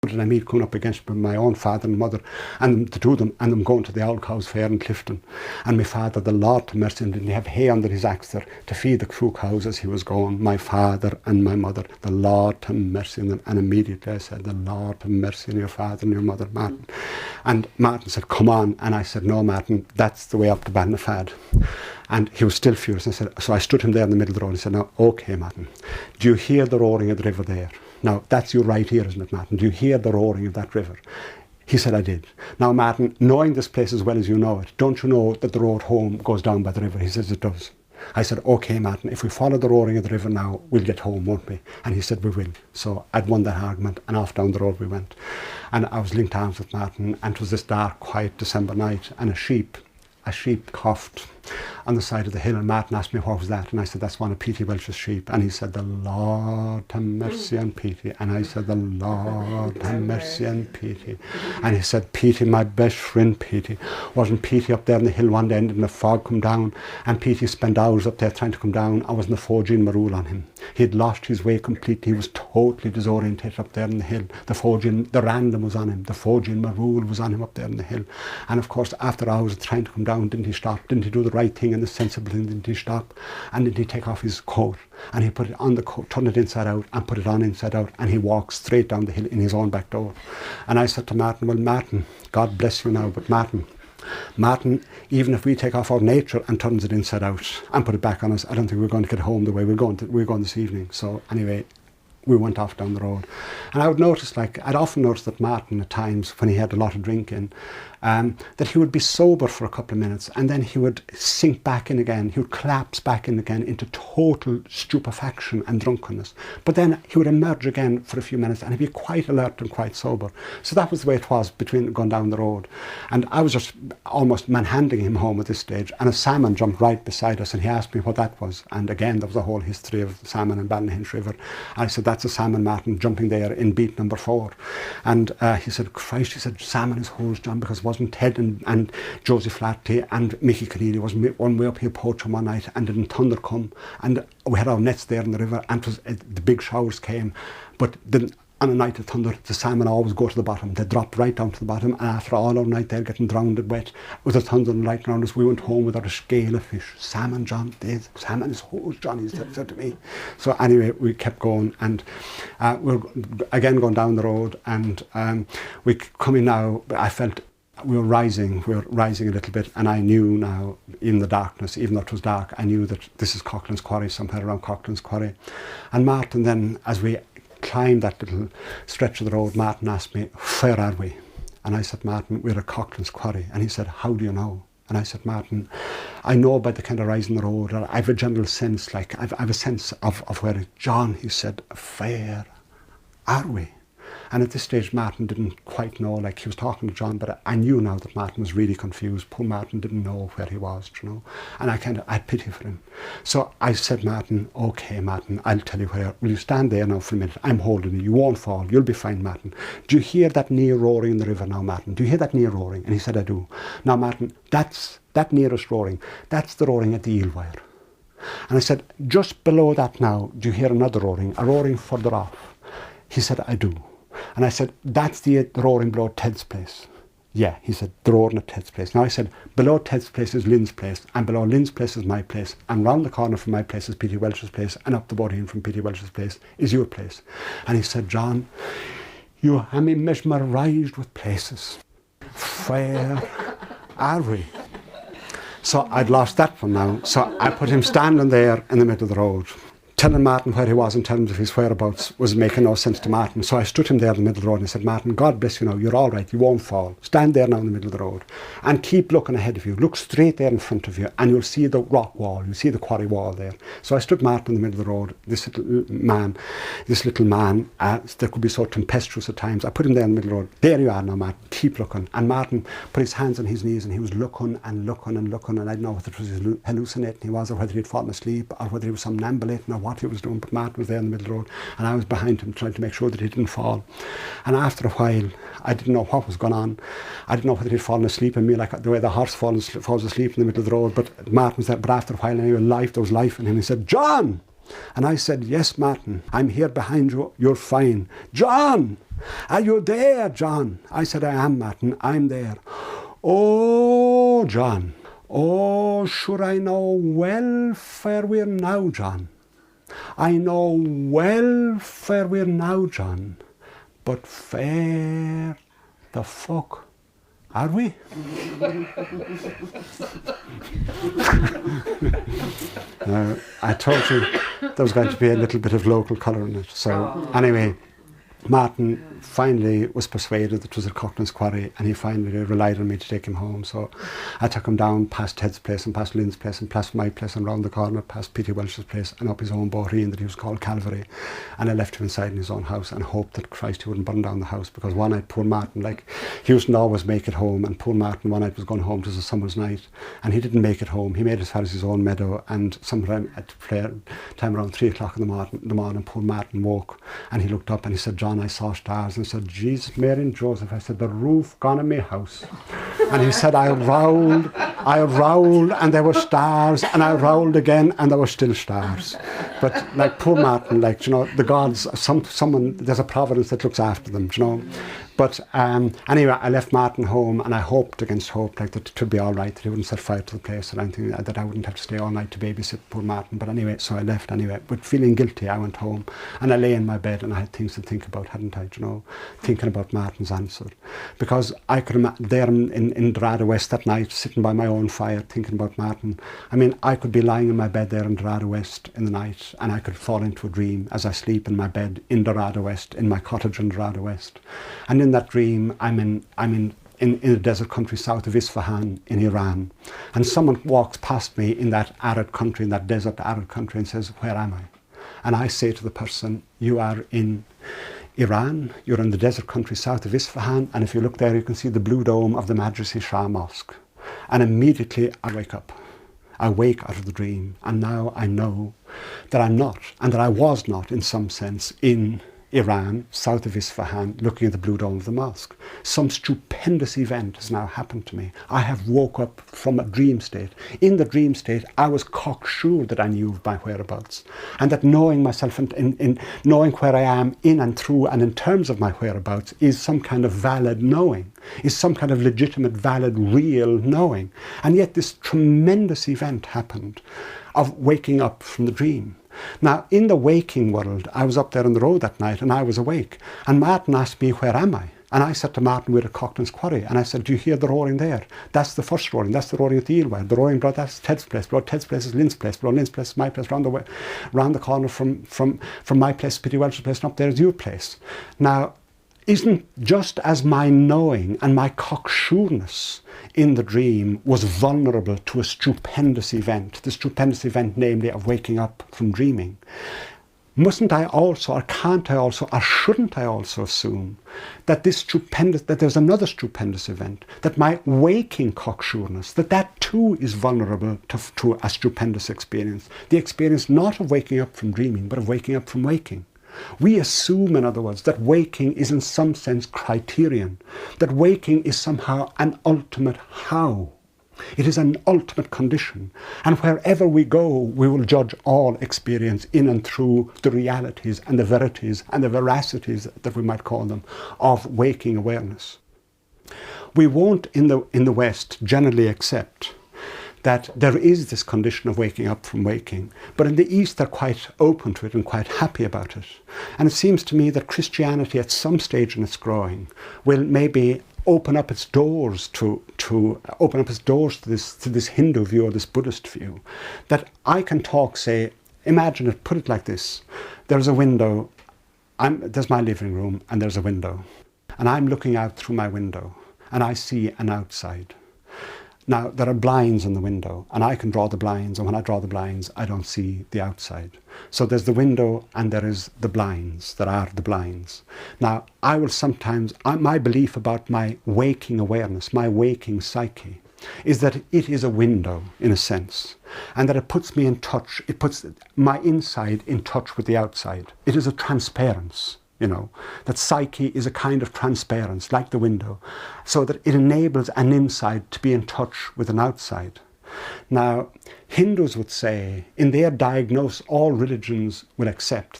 did I meet coming up against my own father and mother, and the two of them, and them going to the Old Cows Fair in Clifton. And my father, the Lord to mercy, didn't have hay under his axe there to feed the two cows as he was going, my father and my mother, the Lord to mercy on them. And immediately I said, the Lord to mercy on your father and your mother, Martin. And Martin said, come on. And I said, no, Martin, that's the way up to Ballinafad. And he was still furious. I said, so I stood him there in the middle of the road and said, now, okay, Martin, do you hear the roaring of the river there? Now, that's your right ear, isn't it, Martin? Do you hear the roaring of that river? He said, I did. Now, Martin, knowing this place as well as you know it, don't you know that the road home goes down by the river? He says, it does. I said, okay, Martin, if we follow the roaring of the river now, we'll get home, won't we? And he said, we will. So I'd won that argument, and off down the road we went. And I was linked arms with Martin, and it was this dark, quiet December night, and a sheep coughed on the side of the hill, and Martin asked me what was that, and I said, that's one of Petey Welch's sheep. And he said, the Lord have mercy on Petey. And I said, the Lord have mercy on Petey. And he said, Petey, my best friend Petey. Wasn't Petey up there on the hill one day and the fog come down, and Petey spent hours up there trying to come down. I was in the 4G Marule on him. He had lost his way completely. He was totally disorientated up there on the hill. The random was on him. The 4G Marule was on him up there on the hill. And of course, after hours of trying to come down, didn't he stop? Didn't he do the right thing and the sensible thing? Didn't he stop? And didn't he take off his coat? And he put it on the coat, turned it inside out and put it on inside out, and he walked straight down the hill in his own back door. And I said to Martin, well, Martin, God bless you now, but Martin, even if we take off our nature and turns it inside out and put it back on us, I don't think we're going to get home the way we're going this evening. So anyway, we went off down the road. And I would notice, I'd often noticed that Martin at times, when he had a lot of drink in, that he would be sober for a couple of minutes, and then he would sink back in again. He would collapse back in again into total stupefaction and drunkenness. But then he would emerge again for a few minutes, and he'd be quite alert and quite sober. So that was the way it was between going down the road. And I was just almost manhandling him home at this stage, and a salmon jumped right beside us, and he asked me what that was. And again, there was a whole history of salmon in Ballyhinch River. I said, that's a salmon, Martin, jumping there in beat number 4. And he said, Christ, he said, salmon is hosed, John, because wasn't Ted and Josie Flaherty and Mickey Keneally was one way up here poaching one night, and didn't thunder come, and we had our nets there in the river, and the big showers came, but on a night of thunder, the salmon always go to the bottom. They dropped right down to the bottom, and after all our night they're getting drowned and wet with the thunder and lightning around us. We went home without a scale of fish. Salmon, John, salmon is hosed, John, he said to me. So anyway, we kept going, and we're again going down the road, and we coming now, I felt we were rising a little bit, and I knew now in the darkness, even though it was dark, I knew that this is Coughlin's Quarry, somewhere around Coughlin's Quarry. And Martin then, as we climbed that little stretch of the road, Martin asked me, where are we? And I said, Martin, we're at Coughlin's Quarry. And he said, how do you know? And I said, Martin, I know by the kind of rise in the road, or I have a general sense, I have a sense of where it's. John, he said, where are we? And at this stage, Martin didn't quite know, he was talking to John, but I knew now that Martin was really confused. Poor Martin didn't know where he was, and I had pity for him. So I said, Martin, okay, Martin, I'll tell you where. Will you stand there now for a minute? I'm holding you. You won't fall. You'll be fine, Martin. Do you hear that near roaring in the river now, Martin? Do you hear that near roaring? And he said, I do. Now, Martin, that's that nearest roaring. That's the roaring at the eel wire. And I said, just below that now, do you hear another roaring, a roaring further off? He said, I do. And I said, that's the roaring below Ted's place. Yeah, he said, the roaring at Ted's place. Now I said, below Ted's place is Lynn's place, and below Lynn's place is my place, and round the corner from my place is Petey Welch's place, and up the body from Petey Welch's place is your place. And he said, John, you have me mesmerised with places. Where are we? So I'd lost that one now. So I put him standing there in the middle of the road. Telling Martin where he was in terms of his whereabouts was making no sense to Martin. So I stood him there in the middle of the road and I said, Martin, God bless you now, you're all right, you won't fall. Stand there now in the middle of the road and keep looking ahead of you. Look straight there in front of you and you'll see the rock wall, you'll see the quarry wall there. So I stood Martin in the middle of the road, this little man, that could be so tempestuous at times. I put him there in the middle of the road. There you are now, Martin, keep looking. And Martin put his hands on his knees and he was looking and looking and looking, and I didn't know whether it was hallucinating he was, or whether he'd fallen asleep, or whether he was somnambulating, or what he was doing. But Martin was there in the middle of the road and I was behind him trying to make sure that he didn't fall. And after a while, I didn't know what was going on. I didn't know whether he'd fallen asleep in me, like the way the horse falls asleep in the middle of the road. But Martin was there. But after a while, anyway, there was life in him. He said, John! And I said, yes, Martin, I'm here behind you. You're fine. John! Are you there, John? I said, I am, Martin, I'm there. Oh, John. Oh, sure I know well where we're now, John. I know well where we're now, John. But where the fuck are we? I told you there was going to be a little bit of local colour in it. So anyway, Martin finally was persuaded that it was at Coughlin's Quarry, and he finally relied on me to take him home. So I took him down past Ted's place and past Lynn's place and past my place and round the corner past Peter Welsh's place and up his own bohreen that he was called Calvary. And I left him inside in his own house and hoped that Christ he wouldn't burn down the house, because one night poor Martin, like, he used to always make it home, and poor Martin one night was going home. It was a summer's night and he didn't make it home. He made as far as his own meadow, and sometime at time around 3 o'clock in the morning poor Martin woke and he looked up and he said, John, I saw stars. And I said, Jesus, Mary and Joseph. I said, the roof gone in my house. And he said, I rowled and there were stars, and I rowled again and there were still stars. But like poor Martin, like, you know, the gods, someone, there's a providence that looks after them, you know. But anyway, I left Martin home, and I hoped against hope, like, that it would be all right, that he wouldn't set fire to the place or anything, that I wouldn't have to stay all night to babysit poor Martin. But anyway, so I left anyway. But feeling guilty, I went home and I lay in my bed and I had things to think about, hadn't I, you know, thinking about Martin's answer. Because I could imagine there in Dorada West that night, sitting by my own fire, thinking about Martin. I mean, I could be lying in my bed there in Dorada West in the night, and I could fall into a dream as I sleep in my bed in Dorada West, in my cottage in Dorada West. And in that dream, I'm in a desert country south of Isfahan in Iran, and someone walks past me in that arid country, in that desert arid country, and says, where am I? And I say to the person, you are in Iran, you're in the desert country south of Isfahan, and if you look there you can see the blue dome of the Madrasi Shah Mosque. And immediately I wake up. I wake out of the dream, and now I know that I'm not, and that I was not in some sense, in Iran, south of Isfahan, looking at the blue dome of the mosque. Some stupendous event has now happened to me. I have woke up from a dream state. In the dream state, I was cocksure that I knew of my whereabouts, and that knowing myself and in knowing where I am in and through and in terms of my whereabouts is some kind of valid knowing, is some kind of legitimate, valid, real knowing. And yet this tremendous event happened of waking up from the dream. Now, in the waking world, I was up there on the road that night and I was awake. And Martin asked me, where am I? And I said to Martin, we're at Coughlin's Quarry. And I said, do you hear the roaring there? That's the first roaring. That's the roaring at the Eelwire. The roaring below, that's Ted's place. Below Ted's place is Lynn's place. Below Lynn's place is my place. Round the corner from my place, Peter Welsh's place, and up there is your place. Now, isn't just as my knowing and my cocksureness in the dream was vulnerable to a stupendous event, the stupendous event, namely, of waking up from dreaming, mustn't I also, or can't I also, or shouldn't I also assume that that there's another stupendous event, that my waking cocksureness, that too is vulnerable to a stupendous experience, the experience not of waking up from dreaming, but of waking up from waking. We assume, in other words, that waking is in some sense criterion, that waking is somehow an ultimate how. It is an ultimate condition, and wherever we go, we will judge all experience in and through the realities and the verities and the veracities, that we might call them, of waking awareness. We won't in the West generally accept that there is this condition of waking up from waking, but in the East they're quite open to it and quite happy about it. And it seems to me that Christianity at some stage in its growing will maybe open up its doors to this Hindu view or this Buddhist view, that I can talk, say, imagine it, put it like this: there's a window, there's my living room and there's a window, and I'm looking out through my window and I see an outside. Now, there are blinds in the window, and I can draw the blinds, and when I draw the blinds, I don't see the outside. So there's the window, and there is the blinds. There are the blinds. Now, I will sometimes, my belief about my waking awareness, my waking psyche, is that it is a window, in a sense, and that it puts me in touch, it puts my inside in touch with the outside. It is a transparence. You know, that psyche is a kind of transparence, like the window, so that it enables an inside to be in touch with an outside. Now, Hindus would say, in their diagnosis, all religions will accept